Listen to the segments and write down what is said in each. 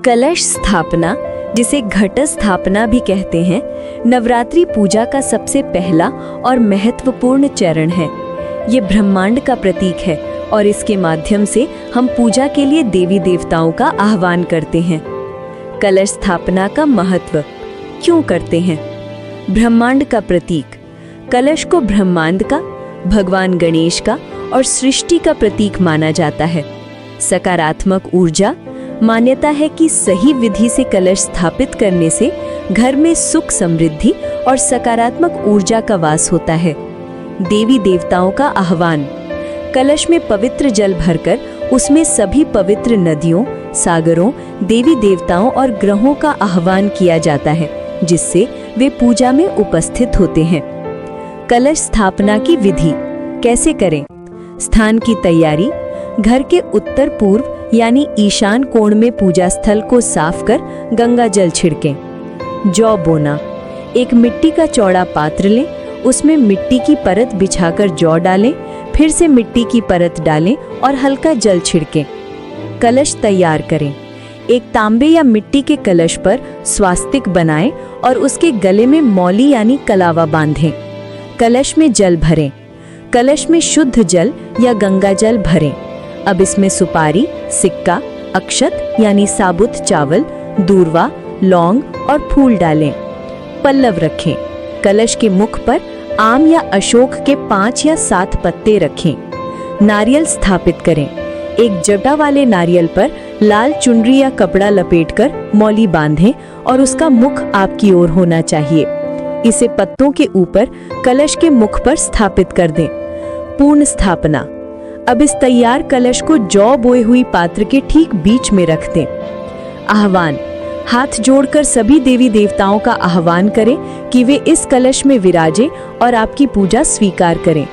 कलश स्थापना, जिसे घट स्थापना भी कहते हैं, नवरात्रि पूजा का सबसे पहला और महत्वपूर्ण चरण है। ये ब्रह्मांड का प्रतीक है और इसके माध्यम से हम पूजा के लिए देवी देवताओं का आह्वान करते हैं। कलश स्थापना का महत्व क्यों करते हैं? ब्रह्मांड का प्रतीक, कलश को ब्रह्मांड का, भगवान गणेश का और सृष्टि का प्रतीक माना जाता है। सकारात्मक ऊर्जा, मान्यता है कि सही विधि से कलश स्थापित करने से घर में सुख, समृद्धि और सकारात्मक ऊर्जा का वास होता है। देवी देवताओं का आह्वान, कलश में पवित्र जल भरकर उसमें सभी पवित्र नदियों, सागरों, देवी देवताओं और ग्रहों का आह्वान किया जाता है, जिससे वे पूजा में उपस्थित होते हैं। कलश स्थापना की विधि कैसे करें? स्थान की तैयारी, घर के उत्तर पूर्व यानी ईशान कोण में पूजा स्थल को साफ कर गंगा जल छिड़कें। जौ बोना, एक मिट्टी का चौड़ा पात्र लें, उसमें मिट्टी की परत बिछाकर जौ डालें, फिर से मिट्टी की परत डालें और हल्का जल छिड़कें। कलश तैयार करें। एक तांबे या मिट्टी के कलश पर स्वास्तिक बनाएं और उसके गले में मौली यानी कलावा बांधें। कलश में जल भरें। कलश में शुद्ध जल या गंगा जल भरें। अब इसमें सुपारी, सिक्का, अक्षत यानी साबुत चावल, दूर्वा, लौंग और फूल डालें। पल्लव रखें। कलश के मुख पर आम या अशोक के 5 या 7 पत्ते रखें। नारियल स्थापित करें। एक जटा वाले नारियल पर लाल चुनरी या कपड़ा लपेटकर मौली बांधें और उसका मुख आपकी ओर होना चाहिए। इसे पत्तों के ऊपर कलश के मुख पर स्थापित कर दें। पूर्ण स्थापना, अब इस तैयार कलश को जौ बोए हुई पात्र के ठीक बीच में रख दें। आह्वान, हाथ जोड़कर सभी देवी देवताओं का आह्वान करें कि वे इस कलश में विराजें और आपकी पूजा स्वीकार करें।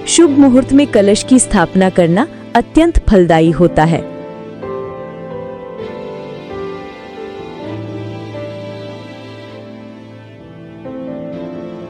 शुभ मुहूर्त में कलश की स्थापना करना अत्यंत फलदायी होता है।